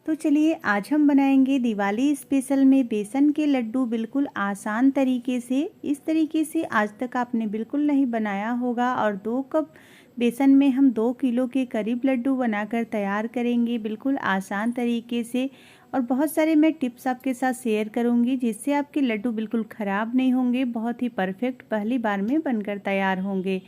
तो चलिए आज हम बनाएंगे दिवाली स्पेशल में बेसन के लड्डू बिल्कुल आसान तरीके से। इस तरीके से आज तक आपने बिल्कुल नहीं बनाया होगा और 2 कप बेसन में हम 2 किलो के करीब लड्डू बनाकर तैयार करेंगे बिल्कुल आसान तरीके से। और बहुत सारे मैं टिप्स आपके साथ शेयर करूंगी जिससे आपके लड्डू बिल्कुल ख़राब नहीं होंगे, बहुत ही परफेक्ट पहली बार में बनकर तैयार होंगे।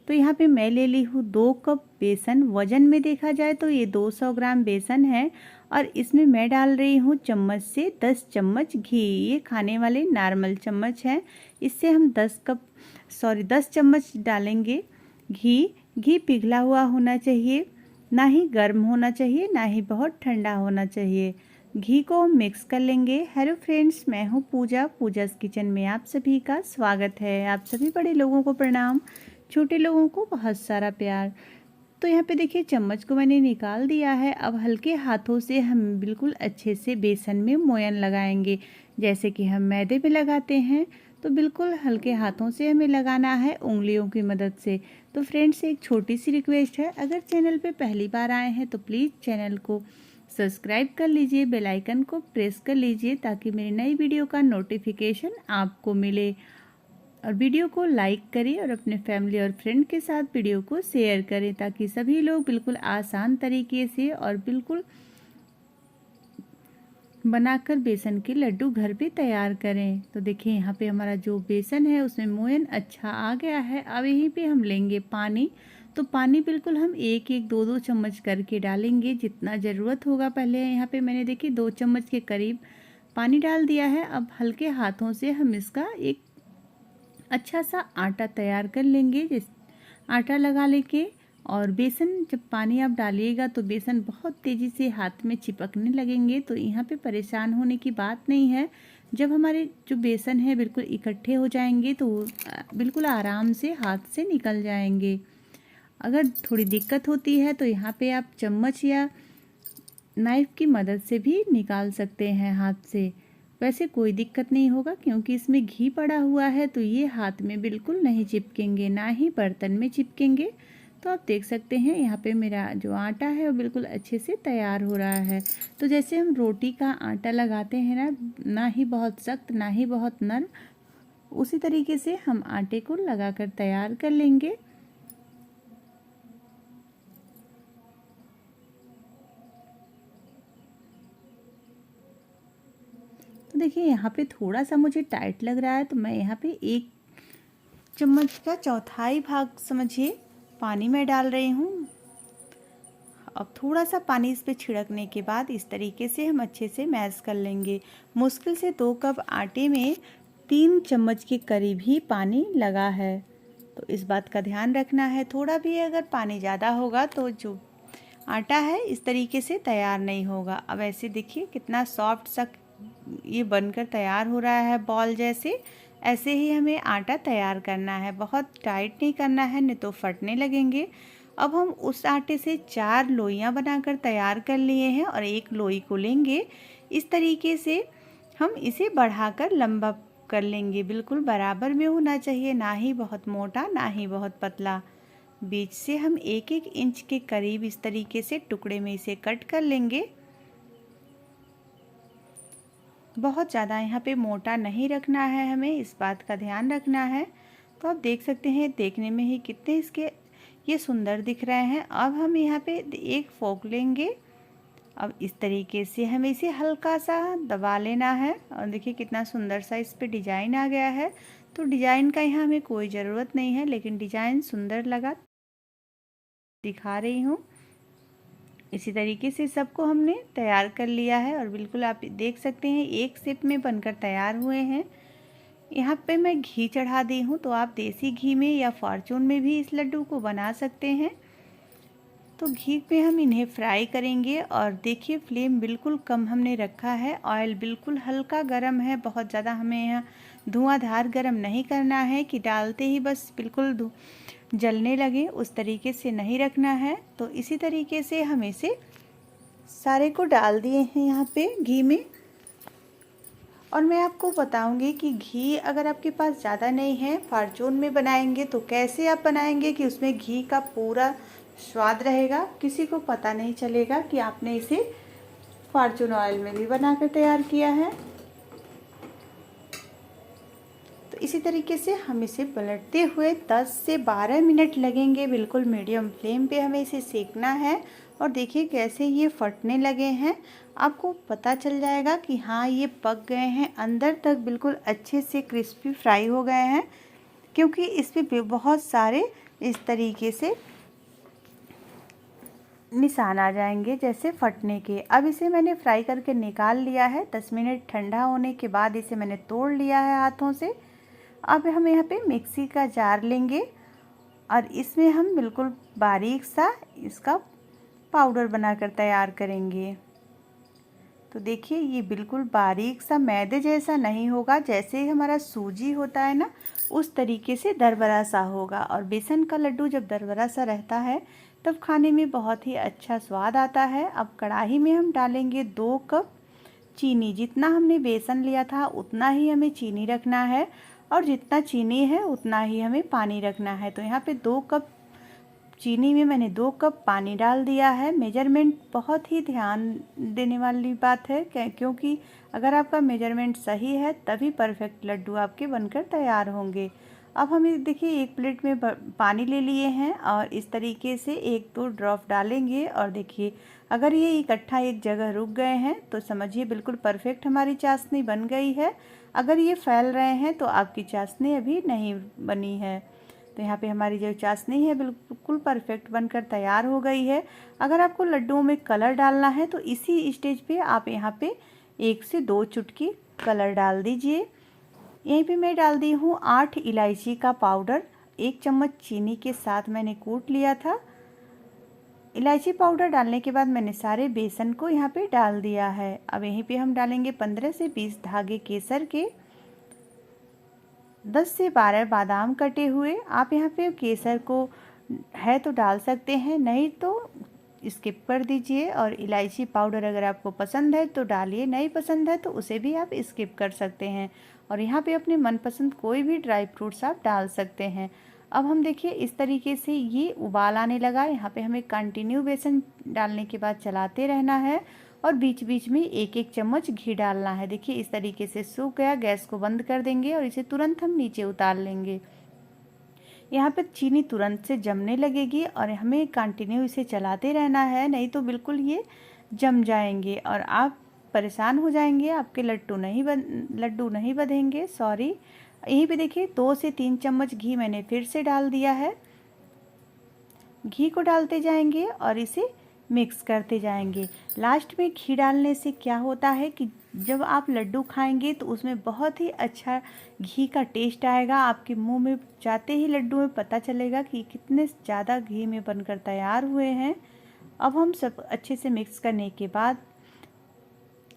तो यहाँ पे मैं ले ली हूँ 2 कप बेसन। वज़न में देखा जाए तो ये 200 ग्राम बेसन है और इसमें मैं डाल रही हूँ चम्मच से 10 चम्मच घी। ये खाने वाले नॉर्मल चम्मच हैं, इससे हम 10 चम्मच डालेंगे घी। घी पिघला हुआ होना चाहिए, ना ही गर्म होना चाहिए ना ही बहुत ठंडा होना चाहिए। घी को हम मिक्स कर लेंगे। हेलो फ्रेंड्स, मैं हूँ पूजा। पूजा's किचन में आप सभी का स्वागत है। आप सभी बड़े लोगों को प्रणाम, छोटे लोगों को बहुत सारा प्यार। तो यहाँ पे देखिए चम्मच को मैंने निकाल दिया है। अब हल्के हाथों से हम बिल्कुल अच्छे से बेसन में मोयन लगाएंगे, जैसे कि हम मैदे में लगाते हैं। तो बिल्कुल हल्के हाथों से हमें लगाना है, उंगलियों की मदद से। तो फ्रेंड्स, एक छोटी सी रिक्वेस्ट है, अगर चैनल पे पहली बार आए हैं तो प्लीज़ चैनल को सब्सक्राइब कर लीजिए, बेल आइकन को प्रेस कर लीजिए ताकि मेरी नई वीडियो का नोटिफिकेशन आपको मिले। और वीडियो को लाइक करें और अपने फैमिली और फ्रेंड के साथ वीडियो को शेयर करें ताकि सभी लोग बिल्कुल आसान तरीके से और बिल्कुल बनाकर बेसन के लड्डू घर पे तैयार करें। तो देखिए यहाँ पे हमारा जो बेसन है उसमें मोयन अच्छा आ गया है। अब यहीं पे हम लेंगे पानी। तो पानी बिल्कुल हम 1-1, 2-2 चम्मच करके डालेंगे जितना ज़रूरत होगा। पहले यहाँ पे मैंने देखिए 2 चम्मच के करीब पानी डाल दिया है। अब हल्के हाथों से हम इसका एक अच्छा सा आटा तैयार कर लेंगे। जिस आटा लगा लेके, और बेसन जब पानी आप डालिएगा तो बेसन बहुत तेज़ी से हाथ में चिपकने लगेंगे। तो यहाँ पे परेशान होने की बात नहीं है। जब हमारे जो बेसन है बिल्कुल इकट्ठे हो जाएंगे तो बिल्कुल आराम से हाथ से निकल जाएंगे। अगर थोड़ी दिक्कत होती है तो यहाँ पे आप चम्मच या नाइफ़ की मदद से भी निकाल सकते हैं हाथ से। वैसे कोई दिक्कत नहीं होगा क्योंकि इसमें घी पड़ा हुआ है, तो ये हाथ में बिल्कुल नहीं चिपकेंगे, ना ही बर्तन में चिपकेंगे। तो आप देख सकते हैं यहाँ पे मेरा जो आटा है वो बिल्कुल अच्छे से तैयार हो रहा है। तो जैसे हम रोटी का आटा लगाते हैं ना, ना ही बहुत सख्त ना ही बहुत नरम, उसी तरीके से हम आटे को लगाकर तैयार कर लेंगे। तो देखिए यहाँ पे थोड़ा सा मुझे टाइट लग रहा है, तो मैं यहाँ पे 1 चम्मच का चौथाई भाग समझिए पानी में डाल रही हूँ। अब थोड़ा सा पानी इस पे छिड़कने के बाद इस तरीके से हम अच्छे से मैश कर लेंगे। मुश्किल से 2 कप आटे में 3 चम्मच के करीब ही पानी लगा है, तो इस बात का ध्यान रखना है। थोड़ा भी अगर पानी ज़्यादा होगा तो जो आटा है इस तरीके से तैयार नहीं होगा। अब ऐसे देखिए कितना सॉफ्ट सा ये बनकर तैयार हो रहा है, बॉल जैसे। ऐसे ही हमें आटा तैयार करना है, बहुत टाइट नहीं करना है, नहीं तो फटने लगेंगे। अब हम उस आटे से 4 लोइयाँ बनाकर तैयार कर लिए हैं और एक लोई को लेंगे। इस तरीके से हम इसे बढ़ाकर लंबा कर लेंगे। बिल्कुल बराबर में होना चाहिए, ना ही बहुत मोटा ना ही बहुत पतला। बीच से हम 1-1 इंच के करीब इस तरीके से टुकड़े में इसे कट कर लेंगे। बहुत ज़्यादा यहाँ पे मोटा नहीं रखना है, हमें इस बात का ध्यान रखना है। तो आप देख सकते हैं देखने में ही कितने इसके ये सुंदर दिख रहे हैं। अब हम यहाँ पे एक फोक लेंगे। अब इस तरीके से हमें इसे हल्का सा दबा लेना है और देखिए कितना सुंदर सा इस पे डिजाइन आ गया है। तो डिजाइन का यहाँ हमें कोई ज़रूरत नहीं है, लेकिन डिजाइन सुंदर लगा दिखा रही हूँ। इसी तरीके से सबको हमने तैयार कर लिया है और बिल्कुल आप देख सकते हैं एक शेप में बनकर तैयार हुए हैं। यहाँ पे मैं घी चढ़ा दी हूँ, तो आप देसी घी में या फॉर्चून में भी इस लड्डू को बना सकते हैं। तो घी में हम इन्हें फ्राई करेंगे और देखिए फ्लेम बिल्कुल कम हमने रखा है। ऑयल बिल्कुल हल्का गरम है, बहुत ज़्यादा हमें यहाँ धुआंधार गरम नहीं करना है कि डालते ही बस बिल्कुल जलने लगे, उस तरीके से नहीं रखना है। तो इसी तरीके से हम इसे सारे को डाल दिए हैं यहाँ पे घी में। और मैं आपको बताऊंगी कि घी अगर आपके पास ज़्यादा नहीं है, फॉर्चून में बनाएंगे तो कैसे आप बनाएंगे कि उसमें घी का पूरा स्वाद रहेगा, किसी को पता नहीं चलेगा कि आपने इसे फॉर्चून ऑयल में भी बनाकर तैयार किया है। तो इसी तरीके से हम इसे पलटते हुए 10 से 12 मिनट लगेंगे। बिल्कुल मीडियम फ्लेम पे हमें इसे सेकना है। और देखिए कैसे ये फटने लगे हैं, आपको पता चल जाएगा कि हाँ ये पक गए हैं, अंदर तक बिल्कुल अच्छे से क्रिस्पी फ्राई हो गए हैं, क्योंकि इस पे बहुत सारे इस तरीके से निशान आ जाएंगे जैसे फटने के। अब इसे मैंने फ्राई करके निकाल लिया है। 10 मिनट ठंडा होने के बाद इसे मैंने तोड़ लिया है हाथों से। अब हम यहाँ पे मिक्सी का जार लेंगे और इसमें हम बिल्कुल बारीक सा इसका पाउडर बनाकर तैयार करेंगे। तो देखिए ये बिल्कुल बारीक सा मैदे जैसा नहीं होगा, जैसे हमारा सूजी होता है ना उस तरीके से दरबरा सा होगा। और बेसन का लड्डू जब दरबरा सा रहता है तब खाने में बहुत ही अच्छा स्वाद आता है। अब कढ़ाई में हम डालेंगे 2 कप चीनी। जितना हमने बेसन लिया था उतना ही हमें चीनी रखना है, और जितना चीनी है उतना ही हमें पानी रखना है। तो यहाँ पे 2 कप चीनी में मैंने 2 कप पानी डाल दिया है। मेजरमेंट बहुत ही ध्यान देने वाली बात है, क्योंकि अगर आपका मेजरमेंट सही है तभी परफेक्ट लड्डू आपके बनकर तैयार होंगे। अब हम देखिए एक प्लेट में पानी ले लिए हैं और इस तरीके से 1-2 ड्रॉप डालेंगे। और देखिए अगर ये इकट्ठा एक जगह रुक गए हैं तो समझिए बिल्कुल परफेक्ट हमारी चाशनी बन गई है। अगर ये फैल रहे हैं तो आपकी चाशनी अभी नहीं बनी है। तो यहाँ पे हमारी जो चाशनी है बिल्कुल परफेक्ट बनकर तैयार हो गई है। अगर आपको लड्डुओं में कलर डालना है तो इसी स्टेज पे आप यहाँ पे 1 से 2 चुटकी कलर डाल दीजिए। यहीं पे मैं डाल दी हूँ 8 इलायची का पाउडर। 1 चम्मच चीनी के साथ मैंने कूट लिया था। इलायची पाउडर डालने के बाद मैंने सारे बेसन को यहाँ पे डाल दिया है। अब यहीं पे हम डालेंगे 15 से 20 धागे केसर के, 10 से 12 बादाम कटे हुए। आप यहाँ पे केसर को है तो डाल सकते हैं, नहीं तो स्किप कर दीजिए। और इलायची पाउडर अगर आपको पसंद है तो डालिए, नहीं पसंद है तो उसे भी आप स्किप कर सकते हैं। और यहाँ पे अपने मनपसंद कोई भी ड्राई फ्रूट्स आप डाल सकते हैं। अब हम देखिए इस तरीके से ये उबाल आने लगा। यहाँ पे हमें कंटिन्यू बेसन डालने के बाद चलाते रहना है और बीच बीच में 1-1 चम्मच घी डालना है। देखिए इस तरीके से सूख गया, गैस को बंद कर देंगे और इसे तुरंत हम नीचे उतार लेंगे। यहाँ पे चीनी तुरंत से जमने लगेगी और हमें कंटिन्यू इसे चलाते रहना है, नहीं तो बिल्कुल ये जम जाएंगे और आप परेशान हो जाएंगे, आपके लड्डू नहीं बंधेंगे। सॉरी। यहीं पे देखिए 2 से 3 चम्मच घी मैंने फिर से डाल दिया है। घी को डालते जाएंगे और इसे मिक्स करते जाएंगे। लास्ट में घी डालने से क्या होता है कि जब आप लड्डू खाएंगे तो उसमें बहुत ही अच्छा घी का टेस्ट आएगा। आपके मुंह में जाते ही लड्डू में पता चलेगा कि कितने ज़्यादा घी में बनकर तैयार हुए हैं। अब हम सब अच्छे से मिक्स करने के बाद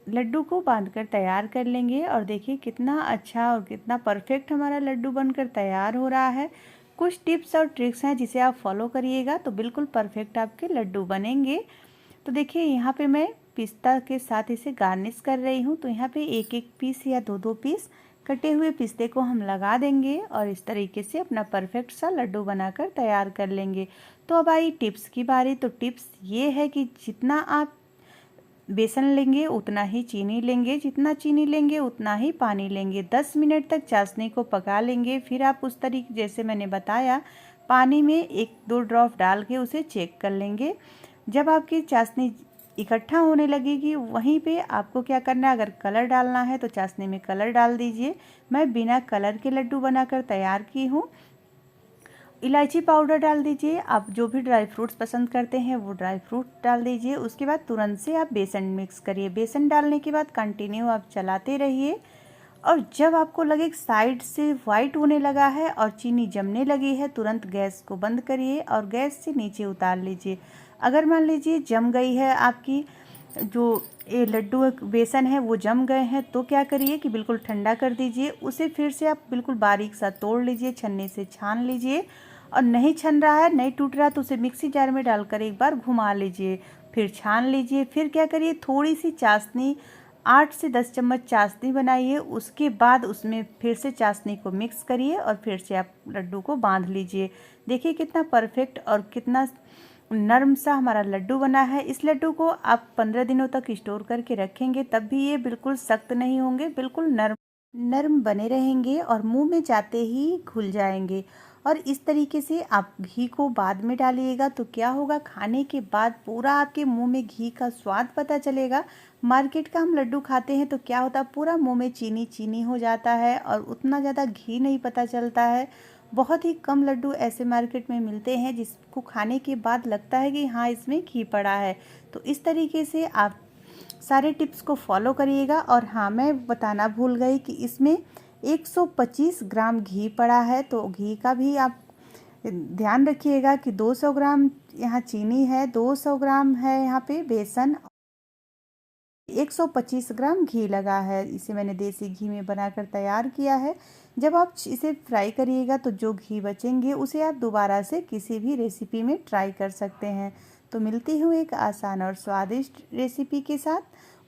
लड्डू को बांधकर तैयार कर लेंगे। और देखिए कितना अच्छा और कितना परफेक्ट हमारा लड्डू बनकर तैयार हो रहा है। कुछ टिप्स और ट्रिक्स हैं जिसे आप फॉलो करिएगा तो बिल्कुल परफेक्ट आपके लड्डू बनेंगे। तो देखिए यहाँ पे मैं पिस्ता के साथ इसे गार्निश कर रही हूँ। तो यहाँ पे 1-1 पीस या 2-2 पीस कटे हुए पिस्ते को हम लगा देंगे और इस तरीके से अपना परफेक्ट सा लड्डू बनाकर तैयार कर लेंगे। तो अब आई टिप्स की बारी। तो टिप्स ये है कि जितना आप बेसन लेंगे उतना ही चीनी लेंगे, जितना चीनी लेंगे उतना ही पानी लेंगे। 10 मिनट तक चाशनी को पका लेंगे। फिर आप उस तरीके जैसे मैंने बताया पानी में 1-2 ड्रॉप डाल के उसे चेक कर लेंगे। जब आपकी चाशनी इकट्ठा होने लगेगी वहीं पे आपको क्या करना है, अगर कलर डालना है तो चाशनी में कलर डाल दीजिए। मैं बिना कलर के लड्डू बनाकर तैयार की हूँ। इलायची पाउडर डाल दीजिए। आप जो भी ड्राई फ्रूट्स पसंद करते हैं वो ड्राई फ्रूट डाल दीजिए। उसके बाद तुरंत से आप बेसन मिक्स करिए। बेसन डालने के बाद कंटिन्यू आप चलाते रहिए और जब आपको लगे साइड से वाइट होने लगा है और चीनी जमने लगी है तुरंत गैस को बंद करिए और गैस से नीचे उतार लीजिए। अगर मान लीजिए जम गई है आपकी जो ये लड्डू बेसन है वो जम गए हैं तो क्या करिए कि बिल्कुल ठंडा कर दीजिए। उसे फिर से आप बिल्कुल बारीक सा तोड़ लीजिए, छन्नी से छान लीजिए। और नहीं छन रहा है, नहीं टूट रहा तो उसे मिक्सी जार में डालकर एक बार घुमा लीजिए, फिर छान लीजिए। फिर क्या करिए थोड़ी सी चाशनी 8 से 10 चम्मच चाशनी बनाइए। उसके बाद उसमें फिर से चाशनी को मिक्स करिए और फिर से आप लड्डू को बांध लीजिए। देखिए कितना परफेक्ट और कितना नरम सा हमारा लड्डू बना है। इस लड्डू को आप 15 दिनों तक स्टोर करके रखेंगे तब भी ये बिल्कुल सख्त नहीं होंगे, बिल्कुल नरम नरम बने रहेंगे और मुंह में जाते ही घुल जाएंगे। और इस तरीके से आप घी को बाद में डालिएगा तो क्या होगा, खाने के बाद पूरा आपके मुंह में घी का स्वाद पता चलेगा। मार्केट का हम लड्डू खाते हैं तो क्या होता है, पूरा मुंह में चीनी चीनी हो जाता है और उतना ज़्यादा घी नहीं पता चलता है। बहुत ही कम लड्डू ऐसे मार्केट में मिलते हैं जिसको खाने के बाद लगता है कि हाँ इसमें घी पड़ा है। तो इस तरीके से आप सारे टिप्स को फॉलो करिएगा। और हाँ, मैं बताना भूल गई कि इसमें 125 ग्राम घी पड़ा है, तो घी का भी आप ध्यान रखिएगा कि 200 ग्राम यहाँ चीनी है, 200 ग्राम है यहाँ पे बेसन, 125 ग्राम घी लगा है। इसे मैंने देसी घी में बनाकर तैयार किया है। जब आप इसे फ्राई करिएगा तो जो घी बचेंगे उसे आप दोबारा से किसी भी रेसिपी में ट्राई कर सकते हैं। तो मिलती हूँ एक आसान और स्वादिष्ट रेसिपी के साथ।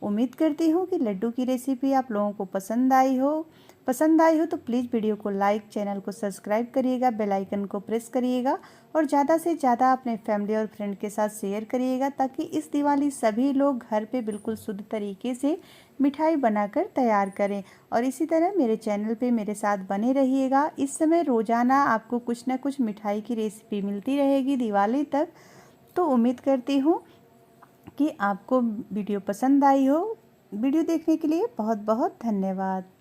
उम्मीद करती हूँ कि लड्डू की रेसिपी आप लोगों को पसंद आई हो तो प्लीज़ वीडियो को लाइक, चैनल को सब्सक्राइब करिएगा, बेल आइकन को प्रेस करिएगा और ज़्यादा से ज़्यादा अपने फैमिली और फ्रेंड के साथ शेयर करिएगा ताकि इस दिवाली सभी लोग घर पे बिल्कुल शुद्ध तरीके से मिठाई बनाकर तैयार करें। और इसी तरह मेरे चैनल पे मेरे साथ बने रहिएगा। इस समय रोज़ाना आपको कुछ ना कुछ मिठाई की रेसिपी मिलती रहेगी दिवाली तक। तो उम्मीद करती हूँ कि आपको वीडियो पसंद आई हो। वीडियो देखने के लिए बहुत बहुत धन्यवाद।